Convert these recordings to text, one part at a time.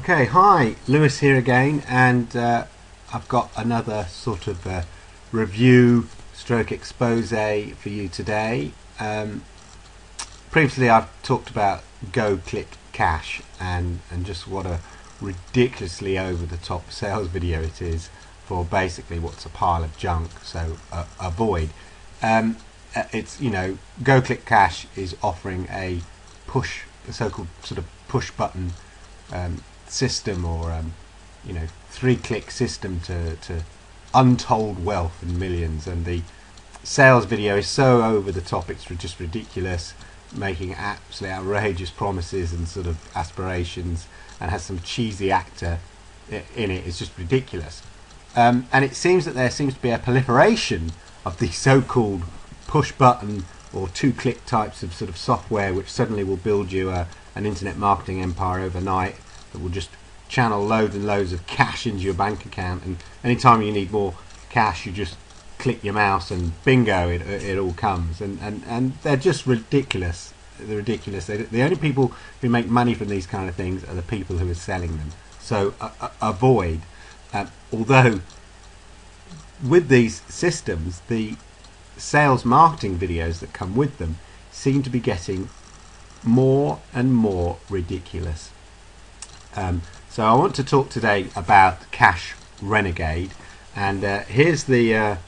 Okay, hi, Lewis here again, and I've got another sort of review stroke expose for you today. Previously I've talked about Go Click Cash and just what a ridiculously over the top sales video it is for basically what's a pile of junk, so avoid. It's, you know, Go Click Cash is offering a so-called sort of push button system, or you know, 3-click system to untold wealth in millions, and the sales video is so over the top it's just ridiculous, making absolutely outrageous promises and sort of aspirations, and has some cheesy actor in it. It's just ridiculous, and it seems that there seems to be a proliferation of the so-called push button or 2-click types of sort of software which suddenly will build you an internet marketing empire overnight, that will just channel loads and loads of cash into your bank account, and anytime you need more cash you just click your mouse and bingo, it all comes, and they're just ridiculous. They're ridiculous. The only people who make money from these kind of things are the people who are selling them, so avoid. Although with these systems, the sales marketing videos that come with them seem to be getting more and more ridiculous. So I want to talk today about Cash Renegade, and here's the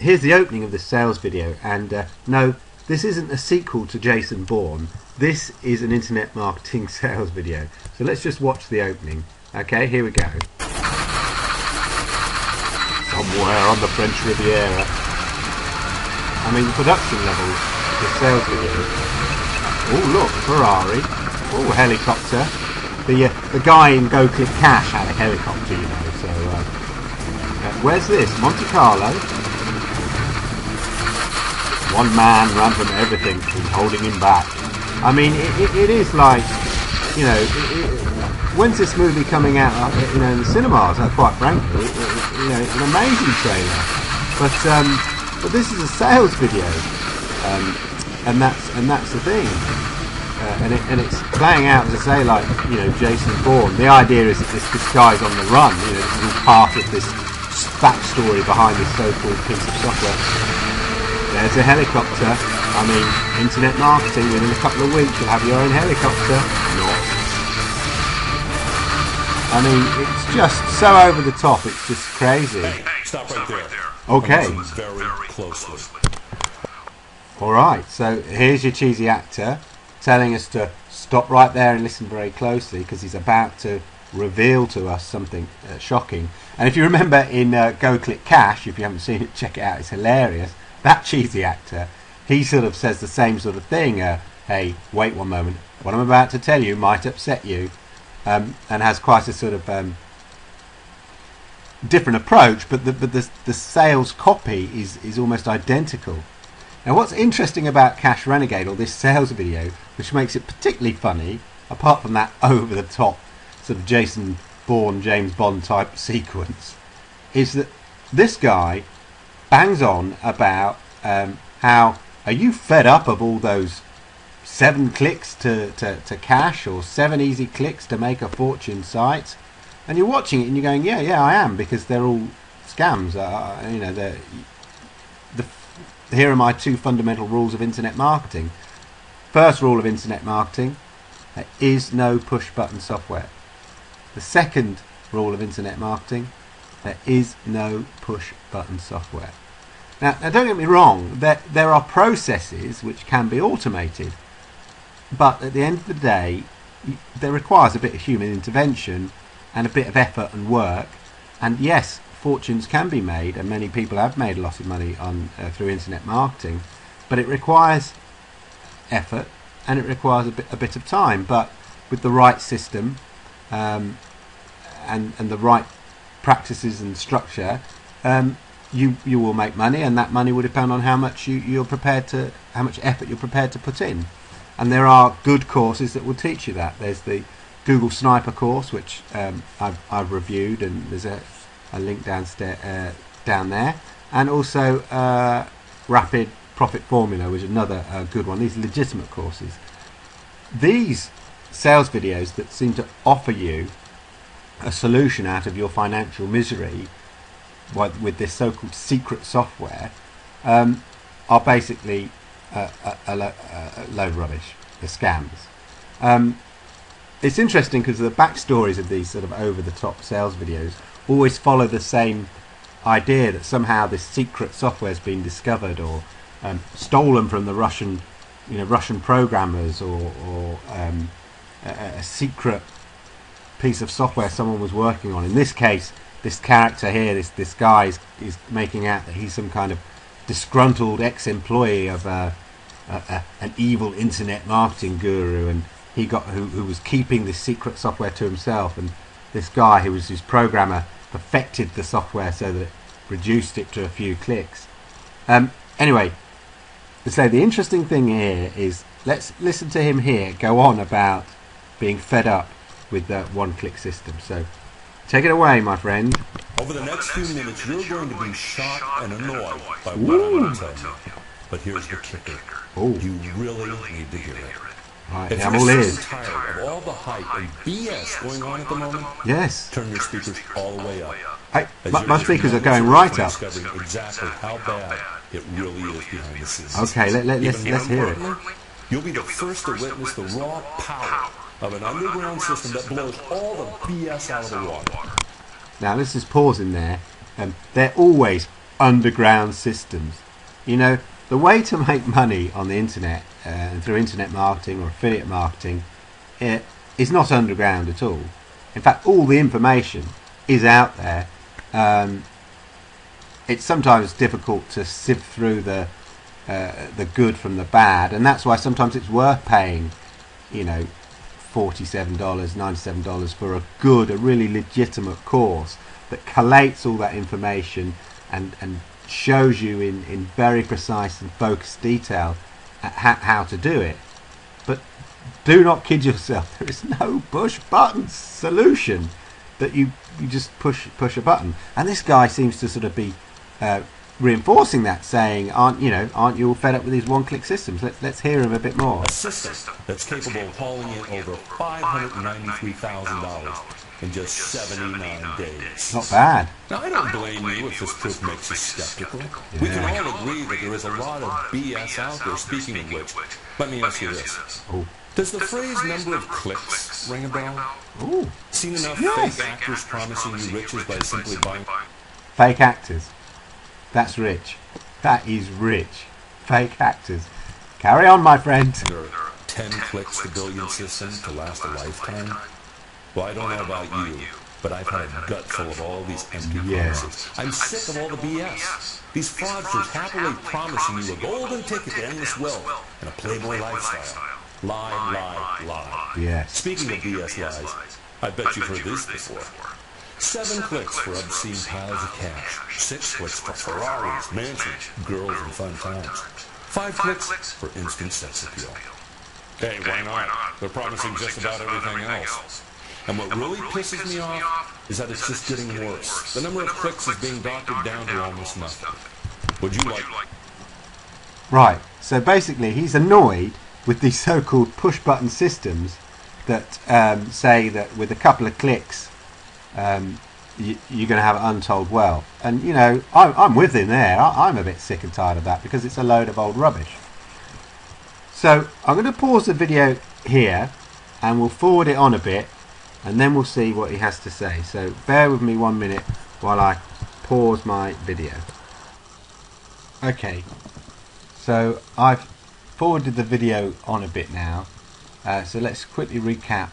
opening of the sales video. And no, this isn't a sequel to Jason Bourne. This is an internet marketing sales video. So let's just watch the opening. Okay, here we go. Somewhere on the French Riviera. I mean, the production levels of the sales video. Oh look, Ferrari. Oh, helicopter. The guy in Go Click Cash had a helicopter, you know. So where's this? Monte Carlo. One man ran from everything, was holding him back. I mean, it is like, you know, when's this movie coming out? You know, in the cinemas? Quite frankly, you know, it's an amazing trailer. But this is a sales video, and that's the thing. And it's playing out, as I say, like, you know, Jason Bourne. The idea is that this guy's on the run. You know, this is all part of this backstory behind this so-called piece of software. There's a helicopter. I mean, internet marketing, within a couple of weeks you'll have your own helicopter. Not. I mean, it's just so over the top. It's just crazy. Hey, stop right there. Okay. Listen very closely. Alright, so here's your cheesy actor telling us to stop right there and listen very closely, because he's about to reveal to us something shocking. And if you remember in Go Click Cash, if you haven't seen it, check it out, it's hilarious. That cheesy actor, he sort of says the same sort of thing. Hey, wait one moment, what I'm about to tell you might upset you, and has quite a sort of different approach, but the sales copy is almost identical. Now, what's interesting about Cash Renegade, or this sales video, which makes it particularly funny, apart from that over-the-top sort of Jason Bourne, James Bond type sequence, is that this guy bangs on about how, are you fed up of all those 7 clicks to cash, or 7 easy clicks to make a fortune sites? And you're watching it and you're going, yeah, I am, because they're all scams. You know, here are my 2 fundamental rules of internet marketing. First rule of internet marketing: there is no push button software. The second rule of internet marketing: there is no push button software. Now don't get me wrong, there are processes which can be automated, but at the end of the day there requires a bit of human intervention and a bit of effort and work. And yes, fortunes can be made, and many people have made a lot of money on through internet marketing, but it requires effort and it requires a bit of time. But with the right system and the right practices and structure, you will make money, and that money will depend on how much how much effort you're prepared to put in. And there are good courses that will teach you that. There's the Google Sniper course, which I've reviewed, and there's a link down there, and also Rapid Profit Formula, which is another good one. These are legitimate courses. These sales videos that seem to offer you a solution out of your financial misery with this so-called secret software are basically a load of rubbish. They're scams. It's interesting because the backstories of these sort of over-the-top sales videos always follow the same idea that somehow this secret software has been discovered or stolen from the Russian programmers, or a secret piece of software someone was working on. In this case, this character here, this guy is making out that he's some kind of disgruntled ex-employee of an evil internet marketing guru, and who was keeping this secret software to himself. And this guy, who was his programmer, perfected the software so that it reduced it to a few clicks. Anyway, so the interesting thing here is, let's listen to him here go on about being fed up with the one-click system. So take it away, my friend. Over the next few minutes, you're going to be shocked and annoyed by what I'm going to tell you. But here's the kicker. You really need to hear it. Right, If I'm you're all sick ears. and tired of all the hype and BS going on at the moment, Yes. turn your speakers all the way up. Hey, As my you're speakers are just going right up. discovering exactly how bad it really is behind the scenes. Okay, let's Even more hear it. importantly, you'll be the first to witness the raw power of an underground system that blows all the BS out of the water. Now let's just pause in there. They're always underground systems. You know, the way to make money on the internet and through internet marketing or affiliate marketing is not underground at all. In fact, all the information is out there. It's sometimes difficult to sift through the good from the bad, and that's why sometimes it's worth paying, $47, $97 for a really legitimate course that collates all that information and shows you in very precise and focused detail how to do it. But do not kid yourself. There is no push button solution that you just push a button. And this guy seems to sort of be reinforcing that, saying, aren't you all fed up with these one-click systems? Let's hear him a bit more. A system that's capable of hauling in over $593,000 in just 79 days. Not bad. Now, I don't blame you if this proof makes you skeptical. We can all agree that there is a lot of BS out there. Speaking of which, let me ask you this. Does the phrase number of clicks ring a bell? Ooh. Seen enough fake actors promising you riches by simply buying... Fake actors. That's rich. That is rich. Fake actors. Carry on, my friend. There are 10 clicks to billion systems to last a lifetime. Well, I don't know about you, but I've had a gut full of all these empty promises. I'm sick of all the BS. These fraudsters happily promising you a golden ticket to endless wealth and a playboy lifestyle. Lie, lie, lie. Yes. Speaking of BS lies, I bet you've heard this before. 7 clicks for obscene piles of cash. 6 clicks for Ferraris, mansions, girls, and fun times. 5 clicks for instant sex appeal. Hey, why not? They're promising just about everything else. And what really pisses me off is that it's just getting worse. The number of clicks is being doctored down to almost nothing. Would you like... Right, so basically he's annoyed with these so-called push-button systems that say that with a couple of clicks you're going to have untold wealth. And I'm with him there. I'm a bit sick and tired of that because it's a load of old rubbish. So I'm going to pause the video here and we'll forward it on a bit and then we'll see what he has to say. So bear with me 1 minute while I pause my video. Okay, so I've forwarded the video on a bit now, so let's quickly recap.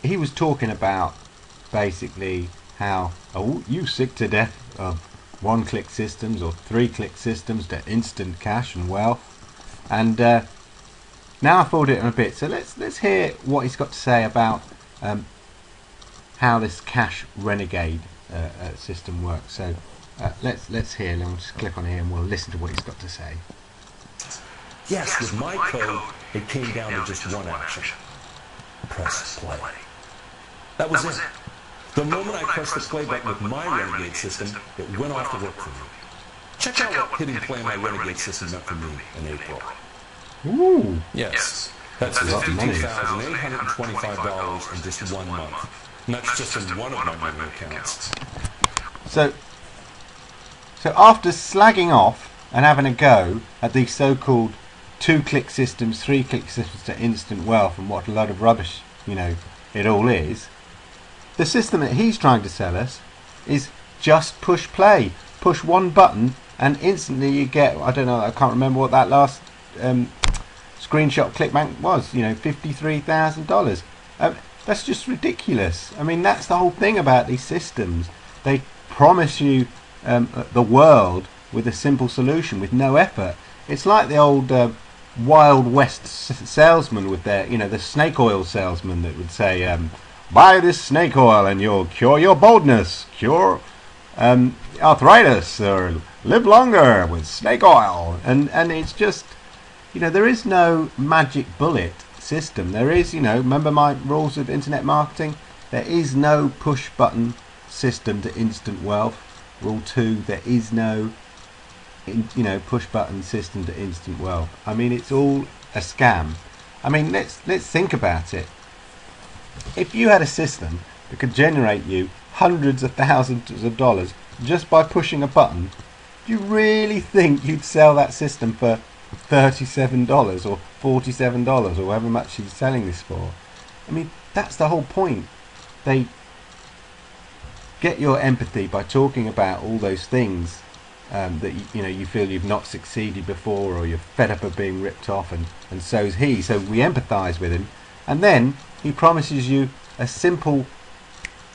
He was talking about basically how, you sick to death of one-click systems or three-click systems to instant cash and wealth, and now I forwarded it on a bit, so let's hear what he's got to say about how this cash renegade system works. So let's hear. Let me just click on here and we'll listen to what he's got to say. Yes, with my code, it came down to just one action. Press play. That was it. The moment I pressed the play button with my Renegade system, it went off to work for me. Check out what hitting play on my Renegade system meant for me in April. Ooh. Yes. That's a lot of money. $52,825 in just 1 month. And that's just in one of my many accounts. So after slagging off and having a go at these so-called 2-click systems, 3-click systems to instant wealth, and what a load of rubbish, it all is, the system that he's trying to sell us is just push play. Push one button and instantly you get, I don't know, I can't remember what that last screenshot clickbank was, $53,000. That's just ridiculous. I mean, that's the whole thing about these systems. They promise you the world with a simple solution, with no effort. It's like the old Wild West salesman with their, the snake oil salesman that would say, buy this snake oil and you'll cure your baldness, cure arthritis, or live longer with snake oil. And it's just, there is no magic bullet system. There is, remember my rules of internet marketing? There is no push button system to instant wealth. Rule 2, there is no push button system to instant wealth. I mean, it's all a scam. I mean, let's think about it. If you had a system that could generate you hundreds of thousands of dollars just by pushing a button, do you really think you'd sell that system for $37 or $47 or however much he's selling this for? I mean, that's the whole point. They get your empathy by talking about all those things that you feel you've not succeeded before, or you're fed up of being ripped off, and so's he. So we empathise with him, and then he promises you a simple,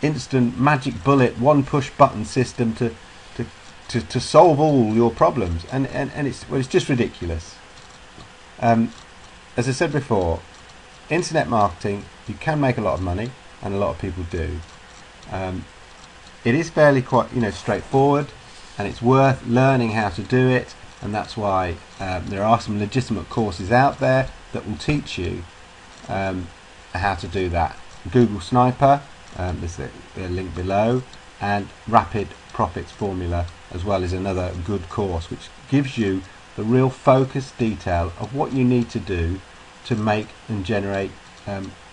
instant, magic bullet, one push button system to solve all your problems, and it's just ridiculous. As I said before, internet marketing, you can make a lot of money, and a lot of people do. It is fairly quite straightforward, and it's worth learning how to do it, and that's why there are some legitimate courses out there that will teach you how to do that. Google Sniper, there's a link below, and Rapid Profits Formula as well is another good course which gives you the real focused detail of what you need to do to make and generate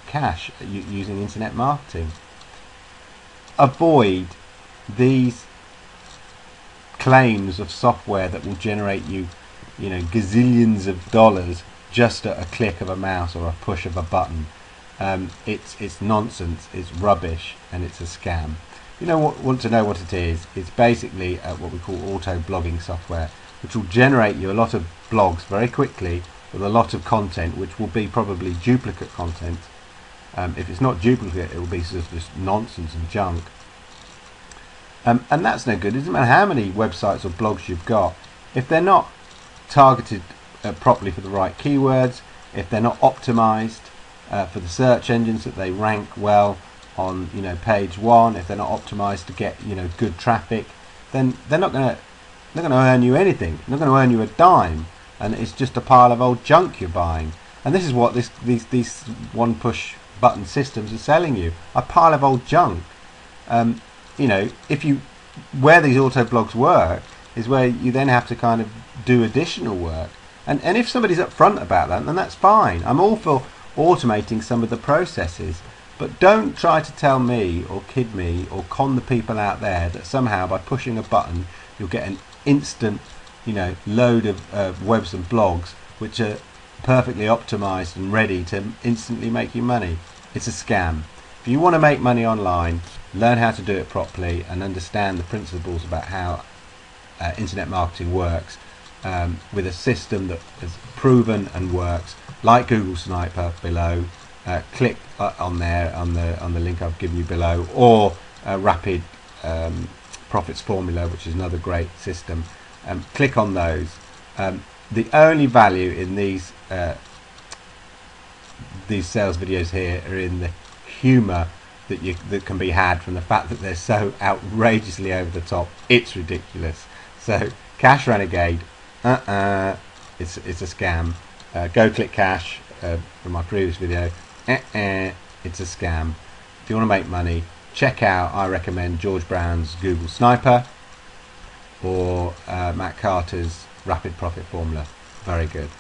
cash using internet marketing. Avoid these claims of software that will generate you gazillions of dollars just at a click of a mouse or a push of a button. It's nonsense, it's rubbish, and it's a scam. Want to know what it is? It's basically what we call auto blogging software, which will generate you a lot of blogs very quickly with a lot of content, which will be probably duplicate content. If it's not duplicate, it will be sort of just nonsense and junk. And that's no good. It doesn't matter how many websites or blogs you've got. If they're not targeted properly for the right keywords, if they're not optimized for the search engines that they rank well on page 1, if they're not optimized to get good traffic, then they're not going to earn you anything. They're not going to earn you a dime, and it's just a pile of old junk you're buying. And this is what these one push button systems are selling you: a pile of old junk. Where these auto blogs work is where you then have to kind of do additional work. And if somebody's upfront about that, then that's fine. I'm all for automating some of the processes, but don't try to tell me or kid me or con the people out there that somehow by pushing a button you'll get an instant load of webs and blogs which are perfectly optimized and ready to instantly make you money. It's a scam. If you want to make money online, learn how to do it properly and understand the principles about how internet marketing works, with a system that is proven and works, like Google Sniper below. Click on there on the link I've given you below, or Rapid Profits Formula, which is another great system. Click on those. The only value in these sales videos here are in the humour that can be had from the fact that they're so outrageously over the top. It's ridiculous. So Cash Renegade, it's a scam. Go Click Cash from my previous video, it's a scam. If you want to make money, check out, I recommend George Brown's Google Sniper or Matt Carter's Rapid Profit Formula. Very good.